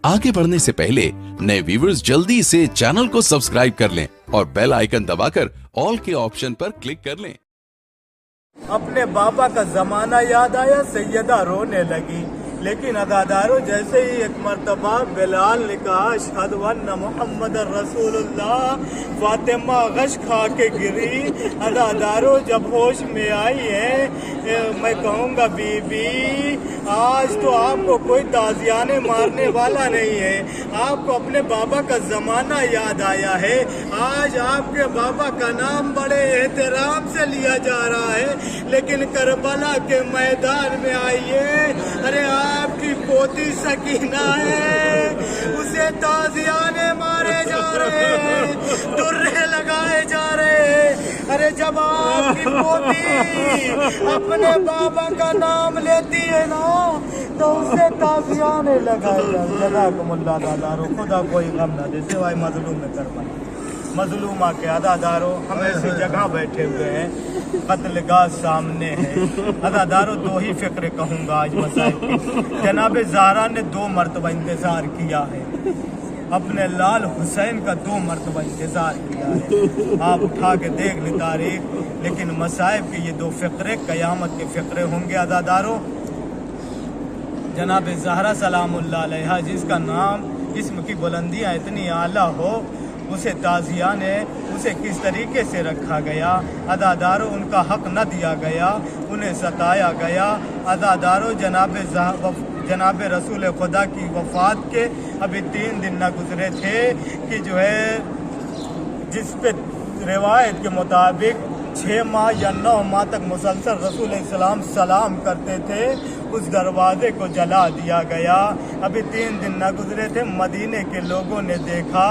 आगे बढ़ने से पहले नए व्यूअर्स जल्दी से चैनल को सब्सक्राइब कर लें और बेल आइकन दबाकर ऑल के ऑप्शन पर क्लिक कर लें। अपने बाबा का जमाना याद आया, सैयदा रोने लगी। लेकिन अदादारों, जैसे ही एक मर्तबा बिलाल ने कहा अशहदु अन्ना मुहम्मद रसूलुल्लाह, फातिमा गश खा के गिरी। अदादारों, जब होश में आई है, मैं कहूँगा बीबी, आज तो आपको कोई ताजियाने मारने वाला नहीं है। आपको अपने बाबा का जमाना याद आया है। आज आपके बाबा का नाम बड़े एहतराम से लिया जा रहा है, लेकिन करबला के मैदान में आइए, अरे आपकी पोती सकीना है, उसे ताजियाने मारे जा रहे हैं, दुर्रे लगाए जा रहे हैं। अरे जब आपकी पोती अपने बाबा का नाम लेती है ना, तो उसे ताजियाने लगाए जा रहे हैं। जज़ाकुमुल्लाह दादारो, खुदा कोई गम ना दे सिवाय मजलूम में करबला। मजलूमा के अदादारों, हम ऐसी जगह बैठे हुए हैं, कत्ल गाह सामने है। अदादारों, दो ही फिक्र कहूँगा आज मसाइब की। जनाब ज़हरा ने 2 मरतबा इंतज़ार किया है, अपने लाल हुसैन का 2 मरतबा इंतज़ार किया है। आप उठा के देख ली तारीख, लेकिन मसाइब के ये 2 फिक्रे क़यामत के फिक्रे होंगे। अदादारों, जनाब ज़हरा सलामुल्लाह अलैहा, जिसका नाम, जिस्म की बुलंदियाँ इतनी आला हो, उसे ताजियाने, उसे किस तरीके से रखा गया। अदादारों, उनका हक न दिया गया, उन्हें सताया गया। अदादारों, जनाब रसूल खुदा की वफ़ात के अभी 3 दिन न गुजरे थे कि जो है, जिस पे रिवायत के मुताबिक 6 माह या 9 माह तक मुसलसल रसूल इस्लाम सलाम करते थे, उस दरवाजे को जला दिया गया। अभी 3 दिन न गुजरे थे, मदीने के लोगों ने देखा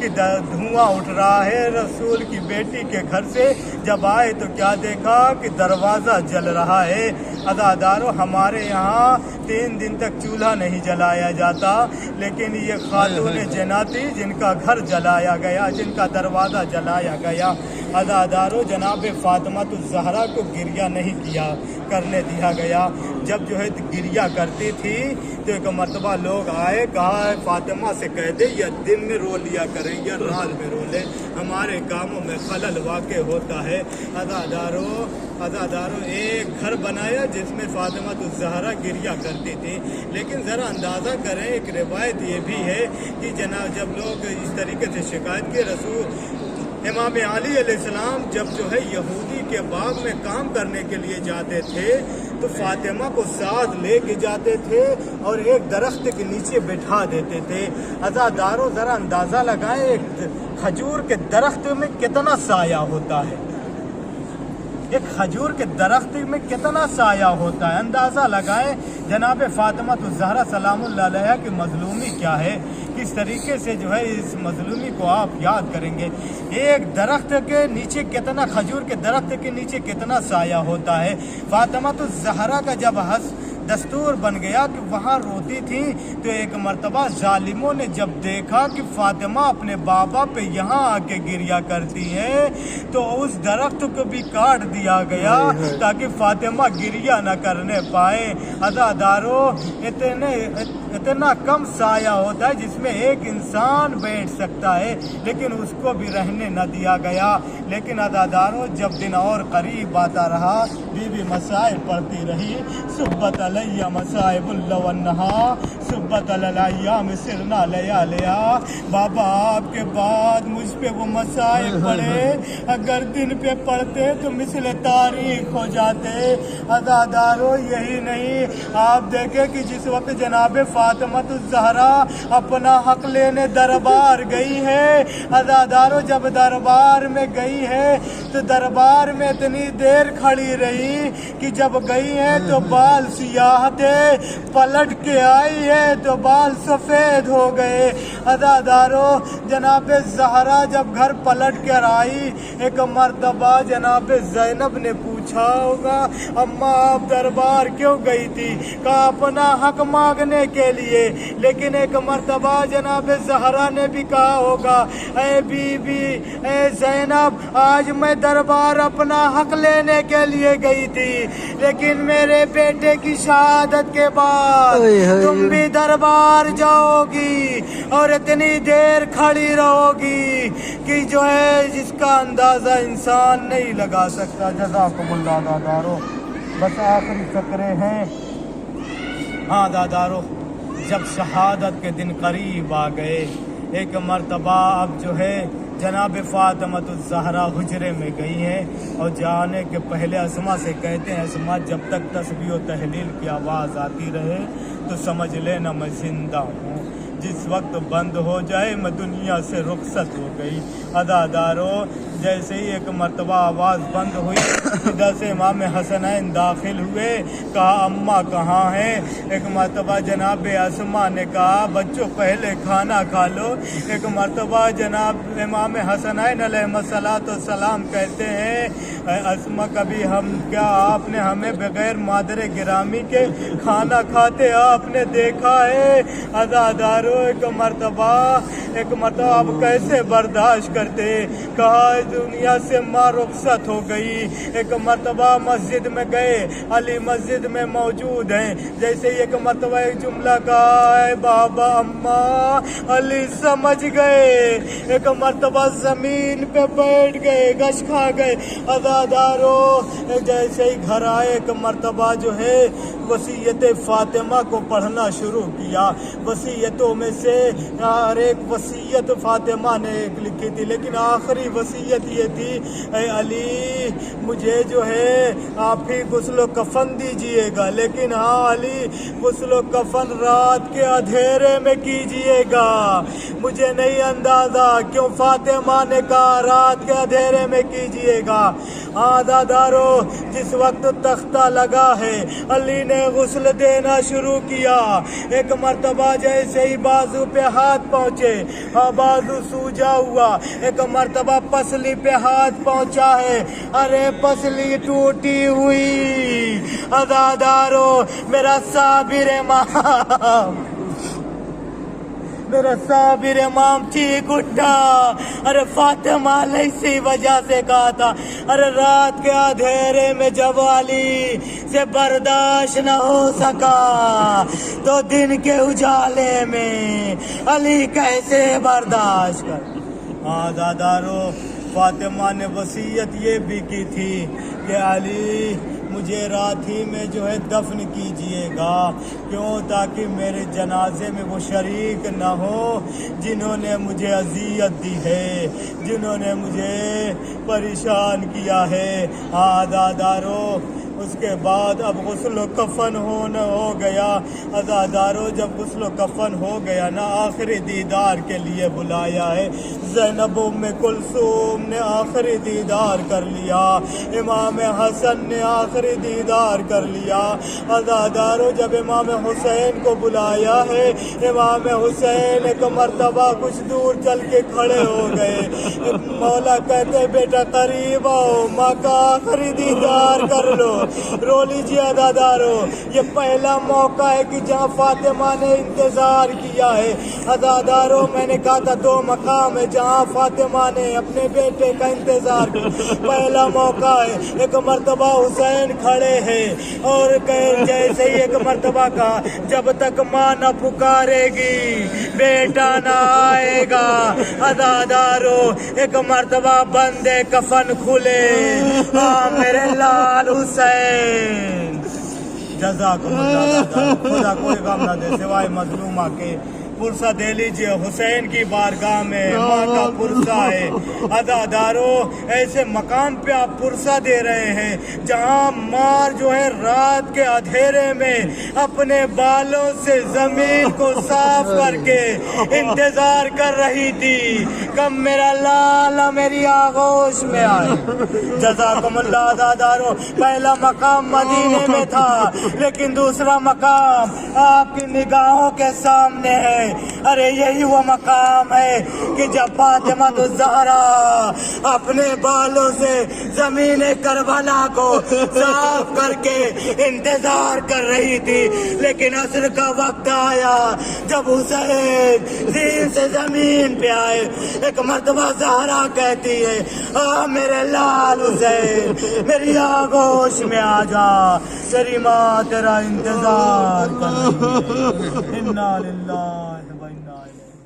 कि धुआं उठ रहा है रसूल की बेटी के घर से। जब आए तो क्या देखा कि दरवाज़ा जल रहा है। अदादारों, हमारे यहाँ 3 दिन तक चूल्हा नहीं जलाया जाता, लेकिन ये खातून जन्नती जिनका घर जलाया गया, जिनका दरवाज़ा जलाया गया। अदादारों, जनाब फातिमा ज़हरा को गिरिया नहीं करने दिया गया। जब जो है गिरिया करती थी तो एक मरतबा लोग आए, कहा फातिमा से कह दे या दिन में रो लिया करें या रात में रो ले, हमारे कामों में खलल वाक़ होता है। अदादारों, एक घर बनाया जिसमें फातिमा ज़हरा गिरिया करती थी। लेकिन ज़रा अंदाज़ा करें, एक रिवायत ये भी है कि जब लोग इस तरीके से शिकायत के रसूल इमाम अली अलैहिस्सलाम जब जो है यहूदी के बाग में काम करने के लिए जाते थे, तो फातिमा को साथ लेके जाते थे और एक दरख्त के नीचे बिठा देते थे। अज़ादारों, ज़रा अंदाज़ा लगाएं, एक खजूर के दरख्त में कितना साया होता है, एक खजूर के दरख्त में कितना साया होता है, अंदाज़ा लगाएं। जनाब फातिमा ज़हरा सलामुल्लाह अलैहा की मजलूमी क्या है, किस तरीके से जो है इस मजलूमी को आप याद करेंगे। एक दरख्त के नीचे कितना, खजूर के दरख्त के नीचे कितना साया होता है। फातिमा ज़हरा का जब दस्तूर बन गया कि वहाँ रोती थी, तो एक मर्तबा जालिमों ने जब देखा कि फातिमा अपने बाबा पे यहाँ आके गिरिया करती है, तो उस दरख्त को भी काट दिया गया ताकि फातिमा गिरिया न करने पाए। अदादारों, इतना कम साया होता है जिसमें एक इंसान बैठ सकता है, लेकिन उसको भी रहने न दिया गया। लेकिन अदादारों, जब दिन और करीब आता रहा, बीबी मसाइब पढ़ती रही, सुब्बत अलैया मसाइबुल्लाह वन्नहा, सुब्बत अलैया मिसरना लया। बाबा आपके बाद मुझ पे वो मसाइब पड़े, अगर दिन पे पढ़ते तो मिसल तारीख हो जाते। अदादारों, यही नहीं, आप देखें कि जिस वक्त जनाब फातिमा ज़हरा अपना हक लेने दरबार गई है, अदादारों, जब दरबार में गई है तो दरबार में इतनी देर खड़ी रही कि जब गई है तो बाल सियाह थे, पलट के आई है तो बाल सफ़ेद हो गए। अदादारों जनाब ज़हरा जब घर पलट कर आई, एक मर्तबा जनाब ज़ैनब ने पूछा होगा, अम्मा आप दरबार क्यों गई थी? कहा अपना हक मांगने के लिए। लेकिन एक मर्तबा जनाब ज़हरा ने भी कहा होगा, ऐ बीबी, ऐ ज़ैनब, आज मैं दरबार अपना हक लेने के लिए गई थी, लेकिन मेरे बेटे की शहादत के बाद तुम भी दरबार जाओगी और इतनी देर खड़ी रहोगी कि जो है जिसका अंदाजा इंसान नहीं लगा सकता। जज़ाकुमुल्लाह दादारो। बस आखिरी फकरे हैं। हाँ दादारो, जब शहादत के दिन करीब आ गए, एक मर्तबा अब जो है जनाब फ़ातिमा-तुज़-ज़हरा हुजरे में गई हैं और जाने के पहले अस्मा से कहते हैं, अस्मा जब तक तस्बीह और तहलील की आवाज़ आती रहे तो समझ लेना मैं जिंदा हूँ, जिस वक्त बंद हो जाए मैं दुनिया से रुखसत हो गई। अदादारों, जैसे ही एक मर्तबा आवाज़ बंद हुई, इधर से इमाम हसनैन दाखिल हुए। कहा अम्मा कहाँ हैं? एक मर्तबा जनाब अस्मा ने कहा बच्चों पहले खाना खा लो। एक मर्तबा जनाब इमाम हसनैन अलैहिस्सलाम कहते हैं, अस्मा कभी हम क्या आपने हमें बगैर मादरे गिरामी के खाना खाते आपने देखा है? अदादारों, एक मर्तबा अब कैसे बर्दाश्त करते? कहा दुनिया से माँ रुखसत हो गई। एक मर्तबा मस्जिद में गए, अली मस्जिद में मौजूद हैं। जैसे एक मर्तबा एक जुमला कहा है, बाबा अम्मा, अली समझ गए। एक मर्तबा जमीन पे बैठ गए, गश खा गए। अज़ादारों, जैसे ही घर आए, एक मर्तबा जो है वसीयत फातिमा को पढ़ना शुरू किया। वसीयतों में से हर एक वसीयत फातिमा ने लिखी थी, लेकिन आखिरी वसीयत ये थी, ऐ अली मुझे जो है आप ही गुस्ल कफन दीजिएगा, लेकिन हाँ अली गुस्ल कफन रात के अंधेरे में कीजिएगा। मुझे नहीं अंदाजा क्यों फातिमा ने कहा रात के अंधेरे में कीजिएगा। हाँ दादारो, जिस वक्त तख्ता लगा है अली ने गुस्ल देना शुरू किया। एक मर्तबा जैसे ही बाजू पे हाथ पहुँचे, हाँ बाजू सूजा हुआ। एक मर्तबा पसली पे हाथ पहुँचा है, अरे पसली टूटी हुई। अज़ादारो, मेरा साबिर इमाम ठीक उठा। अरे फातिमा ने इसी वजह से कहा था, अरे रात के अंधेरे में जब अली से बर्दाश्त न हो सका तो दिन के उजाले में अली कैसे बर्दाश्त कर। हाँ दादारो, फातिमा ने वसीयत ये भी की थी कि अली मुझे रात ही में जो है दफन कीजिएगा। क्यों? ताकि मेरे जनाजे में वो शरीक न हो जिन्होंने मुझे अजियत दी है, जिन्होंने मुझे परेशान किया है। आदादारो, उसके बाद अब गुस्ल कफन हो गया। अज़ादारो, जब गुस्ल कफन हो गया ना, आखिरी दीदार के लिए बुलाया है। ज़ैनब उम्मे कुलसूम ने आखिरी दीदार कर लिया, इमाम हसन ने आखिरी दीदार कर लिया। अज़ादारो, जब इमाम हुसैन को बुलाया है, इमाम हुसैन एक मर्तबा कुछ दूर चल के खड़े हो गए। मौला कहते बेटा करीब आओ, माँ का आखिरी दीदार कर लो। रो लीजिए अज़ादारो, ये पहला मौका है कि जहाँ फातिमा ने इंतजार किया है। अज़ादारो, मैंने कहा था दो मकाम है जहाँ फातिमा ने अपने बेटे का इंतजार किया। पहला मौका है, एक मर्तबा हुसैन खड़े हैं और जैसे ही एक मर्तबा कहा, जब तक माँ न पुकारेगी बेटा न आएगा। अज़ादारो, एक मर्तबा बंदे कफन खुले, मेरे लाल हुसैन। जज़ाकुमुल्लाह, खुदा कोई गम न दे सिवाय मजलूमा के। पुरसा दे लीजिए हुसैन की बारगाह में, माँ का पुरसा है। अज़ादारो, ऐसे मकाम पे आप पुरसा दे रहे हैं जहाँ माँ जो है रात के अंधेरे में अपने बालों से जमीन को साफ करके इंतजार कर रही थी कब मेरा लाला मेरी आगोश में आए। जज़ाकुमुल्लाह अज़ादारो, पहला मकाम मदीने में था, लेकिन दूसरा मकाम आपकी निगाहों के सामने है। ارے یہی وہ مقام ہے کہ جب فاطمہ الزہرا اپنے بالوں سے زمین کربلا کو صاف کر کے انتظار کر رہی تھی، لیکن عصر کا وقت آیا جب حسین زین سے زمین پہ آئے۔ ایک مرتبہ زہرا کہتی ہے آ میرے لال حسین میری آغوش میں آ جا، تیری ماں تیرا انتظار کر رہی ہے۔ انا للہ و انا الیہ